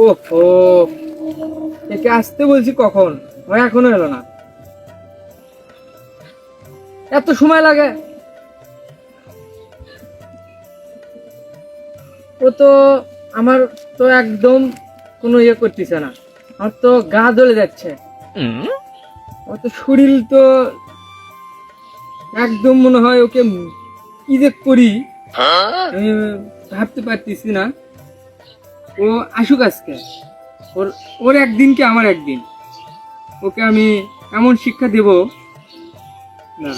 ওহো, একে আসতে বলছি কখন, ও এখনো এলো না। এত সময় লাগে? ও তো আমার তো একদম কোনো ইয়ে করতেছে না, আমার তো গা জ্বলে যাচ্ছে। ও তো শরীর তো একদম মনে হয় ওকে কি যে করি আমি ভাবতে পারতেছি না। ও আসুক আজকে, ওর ওর একদিন কি আমার একদিন, ওকে আমি এমন শিক্ষা দেব না।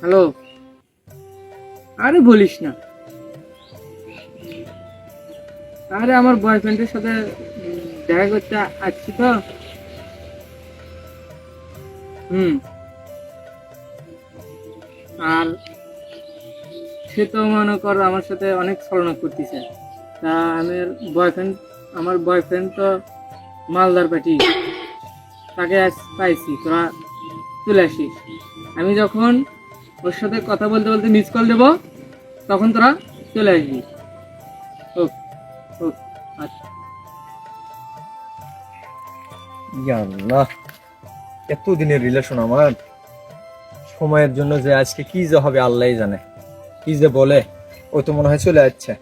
হ্যালো, আরে বলিস না, আরে আমার বয়ফ্রেন্ডের সাথে দেখা করতে আসছি তো। আর সে তো মনে কর আমার সাথে অনেক ছলনা করতেছে। তা আমার বয়ফ্রেন্ড তো মালদার পার্টি, তাকে আজ পাইছি, তোরা চলে আসিস। আমি যখন ওর সাথে কথা বলতে বলতে মিস কল দেবো তখন তোরা চলে আসবি। ও ও আচ্ছা। আল্লাহ, এতদিনের রিলেশন আমার, সময়ের জন্য যে আজকে কি যে হবে আল্লাহই জানে। কি যে বলে, ও তো মনে হয় চলে যাচ্ছে।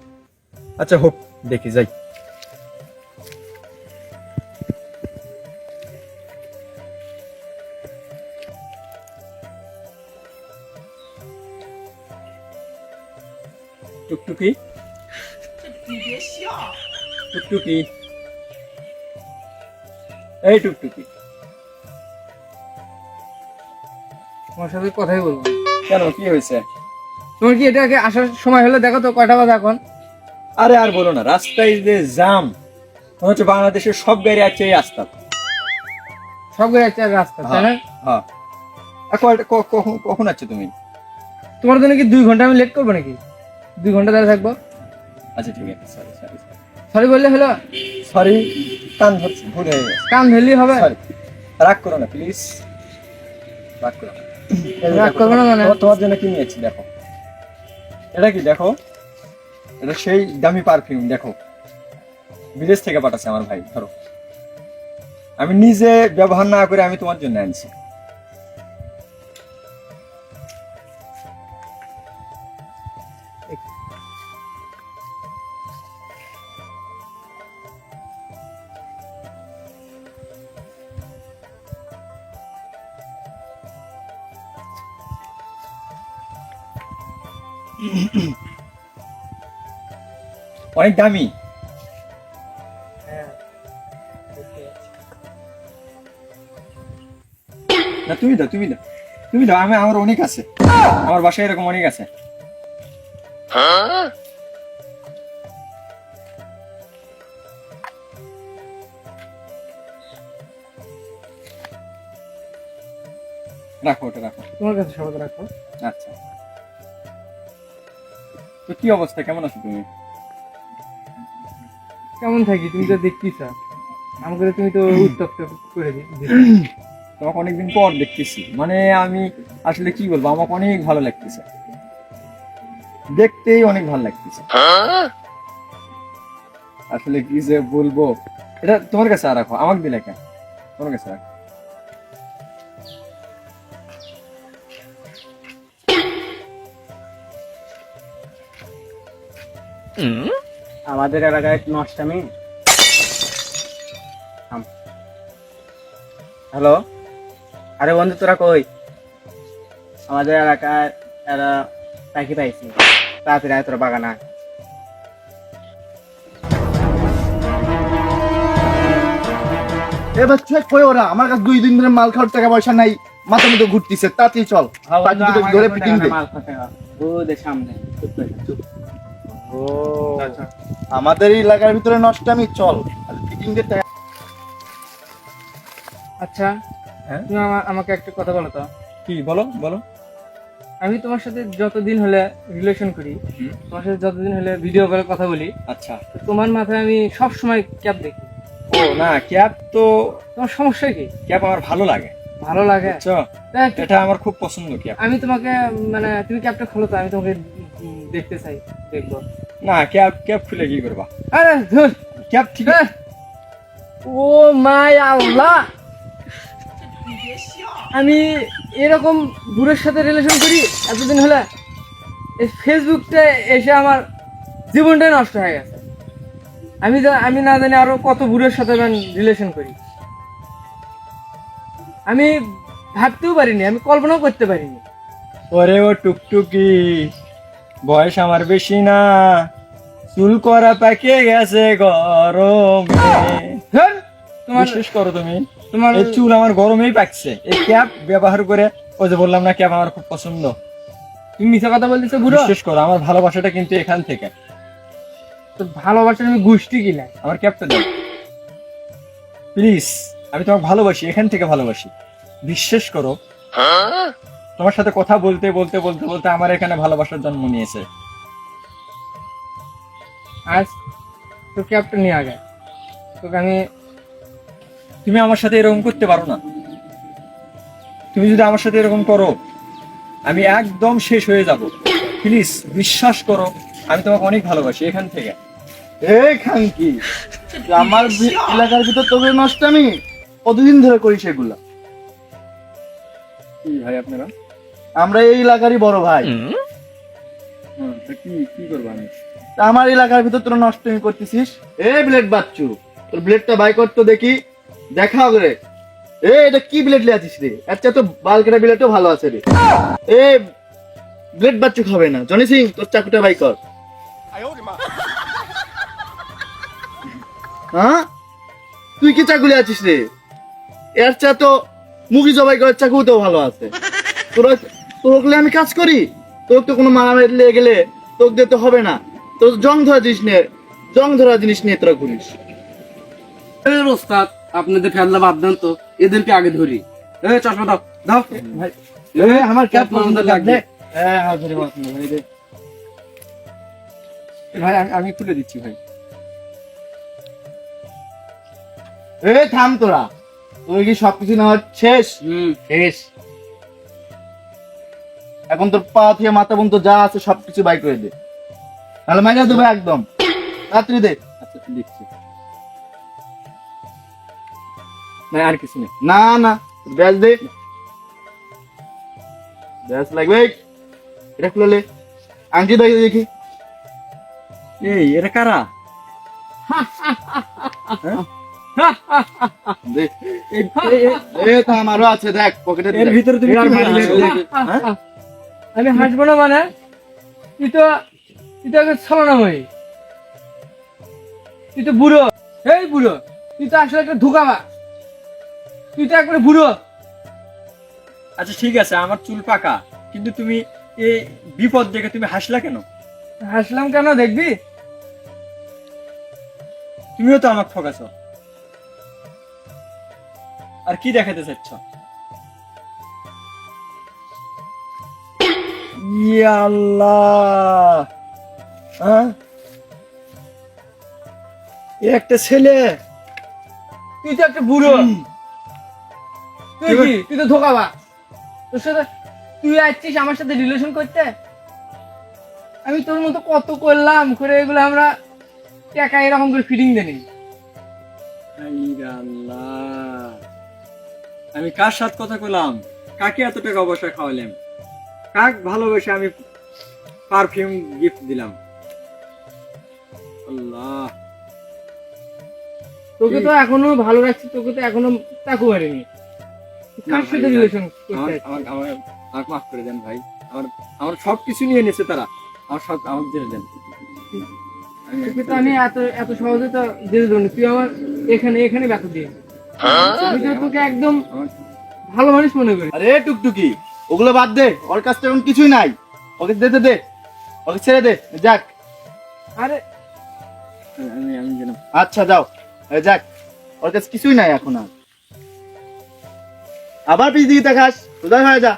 আচ্ছা হোক, দেখি যাই। টুকটুকি, টুকটুকি, এই টুকটুকি, তোমার সাথে কথাই বলবো। কেন, কি হয়েছে? তোমার কি এটাকে আসার সময় হলো? দেখো তো কয়টা বাজে এখন। আরে আর বলো না, রাস্তায় যে জাম, মনে হচ্ছে বাংলাদেশের সব গাড়ি আছে এই রাস্তা। সব গাড়ি একটা রাস্তা, তাই না? হ্যাঁ, আর কখন কখন আছো তুমি? তোমার জন্য কি 2 ঘন্টা আমি লেট করবো নাকি? 2 ঘন্টা দাঁড়িয়ে থাকবো? আচ্ছা ঠিক আছে, সরি সরি সরি বললে হলো? সরি, কান ধরছি, ভুল হয়ে গেছে। কান ধরলেই হবে? সরি, রাগ করো না প্লিজ, রাগ করো না। রাগ করবো না মানে? তোমার জন্য কি নিয়েছি দেখো, এটা কি দেখো, এটা সেই দামি পারফিউম, দেখো বিদেশ থেকে পাঠাচ্ছে আমার ভাই। ধরো, আমি নিজে ব্যবহার না করে আমি তোমার জন্য আনছি। অনেক দামি। না তুমি দাও, তুমি দাও, তুমি দাও, আমার অনেক আছে, আমার বাসায় এরকম অনেক আছে। রাখো, ওটা রাখো, তোমার কাছে সবাই রাখো। আচ্ছা। তো কি অবস্থা, কেমন আছো তুমি? কেমন থাকি, তুমি তো দেখতেছ আমাকে, তুমি তো উত্তপ্ত করে দিলে। তোমাকে অনেকদিন পর দেখতেছি, মানে আমি আসলে কি বলবো, আমাকে অনেক ভালো লাগতেছে, দেখতেই অনেক ভালো লাগতেছে। আসলে কি যে বলবো, এটা তোমার কাছে আর রাখো, আমাকে দিলে কেন? তোমার কাছে রাখো। আমাদের এলাকায় নষ্টামি। হ্যালো, আরে বন্ধু তোরা কই? আমাদের এলাকায় এরা পাখি পাইছি, তাড়াতাড়ি আয় তোরা বাগানা। এবার চেক কই ওরা, আমার কাছে 2 দিন ধরে মাল খাওয়ার টাকা পয়সা নাই, মাথা মতো ঘুরতিছে, তাড়াতাড়ি চল। পাখি দুটো ধরে পিটিং দে। সামনে আমাদের এই এলাকার ভিতরে নষ্টামি, চল পিটিং দে। আচ্ছা, হ্যাঁ? তুমি আমাকে একটা কথা বলো তো। কি বলো বলো। আমি তোমার সাথে যতদিন হলে রিলেশন করি, তোমার সাথে যতদিন হলে ভিডিও কলে কথা বলি, আচ্ছা, তোমার মাথায় আমি সব সময় ক্যাপ দেখি। ও না, ক্যাপ তো, তোমার সমস্যা কি? ক্যাপ আমার ভালো লাগে। ভালো লাগে। বুঝছো? দেখ, এটা আমার খুব পছন্দ ক্যাপ। আমি তোমাকে মানে তুমি ক্যাপটা খোলো তো, আমি তোমাকে দেখতে চাই, দেখবো। না, ক্যাপ ক্যাপ খুলে কি করবা? আরে ধুর, ক্যাপ ঠিক এ, ও মাই আল্লাহ, আমি এরকম বুড়োর সাথে রিলেশন করি এতদিন হলে। এই ফেসবুকটা এসে আমার জীবনটাই নষ্ট হয়ে গেছে। আমি না জানি আরো কত বুড়োর সাথে রিলেশন করি। আমি ভাবতেও পারিনি, আমি কল্পনাও করতে পারিনি। ওরে ও টুকটুকি, বয়স আমার বেশি না, চুল করা পাকে গেছে গরমে। ধুর, তোমার বিশ্বাস করো তুমি, তোমার এই চুল আমার গরমেই পাকছে। এই ক্যাপ ব্যবহার করে, ওই যে বললাম না ক্যাপ আমার খুব পছন্দ। তুমি মিথ্যা কথা বলতেছো বুড়ো। বিশ্বাস করো, আমার ভালোবাসাটা কিন্তু এখান থেকে। তো ভালোবাসার আমি গোষ্ঠী কিনা। আমার ক্যাপটা দাও প্লিজ, আমি তোমাকে ভালোবাসি, এখান থেকে ভালোবাসি। বিশ্বাস করো, তোমার সাথে কথা বলতে বলতে বলতে বলতে আমার এখানে ভালোবাসার জন্ম নিয়েছে। আজ তো ক্যাপটা নিয়ে আগে তোকে আমি তুমি আমার সাথে এরকম করতে পারো না। তুমি যদি আমার সাথে এরকম করো, আমি একদম শেষ হয়ে যাব। প্লিজ বিশ্বাস করো, আমি তোমাকে অনেক ভালোবাসি এখান থেকে। এই খানকি, আমার এলাকার ভিতর তোকে নষ্ট আমি কতদিন ধরে করি সেগুলা। কি ভাই আপনারা? আমরা এই এলাকারই বড় ভাই। তা কি কি করবো আমি? তা আমার এলাকার ভিতর তোরা নষ্ট করতেছিস। এই ব্লেড বাচ্চু, তোর ব্লেডটা বাই করতো দেখি, দেখা করে। এটা কি ব্লেড লিয়ে আছিস রে? আচ্ছা, তো বালকেটা ব্লেডও ভালো আছে রে। ব্লেড বাচ্চু খাবে না, জনি সিং তোর চাকুটা বাই কর। হ্যাঁ, তুই কি চাকু লিয়ে আছিস রে? এর চা তো মুগি জবাই করার চাকু তো ভালো আছে। তোকে আমি কাজ করি, তোর তো কোনো মারামারি লেগে গেলে তোকে দিতে হবে না। তোর জং ধরা জিনিস নিয়ে তোরা ঘুরিস। ওস্তাদ, আপনাদের ফেললা বাদ দেন তো, এদেরকে আগে ধরি। চশমা দাও দাও ভাই আমার ক্যাপ পছন্দ লাগবে। হ্যাঁ হ্যাঁ, ধরে বস না, ভাই রে। ভাই আমি তুলে দিচ্ছি ভাই। থাম তোরা, তোর কি সবকিছু নেওয়ার শেষ? শেষ। এখন তোর পা থেকে মাথা পর্যন্ত যা আছে সবকিছু বাই করে দে, তাহলে মাইনা দেবে একদম রাত্রি দে। আচ্ছা দিচ্ছি। না আর কিছু নেই। না না, ব্যাস দে, ব্যাস লাগবে। এটা খুলে আংটি দেখি। এই এরা কারা? দে। থাম, আরো আছে দেখ পকেটে। এর ভিতরে তুমি এর কি বাইরে ভাবছো? দেখি। হ্যাঁ? আমি হাসবো না মানে? তুই তো আগে ছলনাময়ী, তুই তো বুড়ো। এই বুড়ো, তুই তো আসলে একটা ধোকাবা, তুই তো একবারে বুড়ো। আচ্ছা ঠিক আছে, আমার চুল পাকা, কিন্তু তুমি এই বিপদ দেখে তুমি হাসলা কেন? হাসলাম কেন দেখবি? তুমিও তো আমাকে ঠকাছো। আর কি দেখাতে চাচ্ছ? ইয়া আল্লাহ, হ্যাঁ? এ একটা ছেলে। তুই তো একটা বুড়ো, তুই তো ধোকাবা। তোর সাথে তুই আসছিস আমার সাথে রিলেশন করতে? আমি তোর মতো কত করলাম, করে এগুলো আমরা টাকা এরকম করে ফিটিং দেনি। আল্লাহ, আমি কার সাথে কথা কইলাম? কাকে এত টাকা পয়সা খাওয়ালাম? কাক ভালোবেসে আমি পারফিউম গিফট দিলাম? আল্লাহ, তোকে তো এখনো ভালো রাখছি, তোকে তো এখনো তাকু মারিনি। কার সাথে রিলেশন করতে আসছিস? আমাকে মাফ করে দেন ভাই। আমার সবকিছু নিয়ে নিয়েছে তারা, আমার দিয়ে দেন। তোকে তো আমি এত এত সহজে তো দিয়ে দেবো না। তুই আমার এখানে ব্যথা দিয়ে, আমি তো তোকে একদম ভালো মানুষ মনে করি। আরে টুকটুকি, ওগুলো বাদ দে, ওর কাছ থেকে এখন কিছুই নাই। ওকে দে দে দে, ওকে ছেড়ে দে, যাক। আরে আমি যেন আচ্ছা যাও, যাক, ওর কাছে কিছুই নাই এখন। আর আবার পিছ দিকে দেখাস, সোজা হয়ে যা।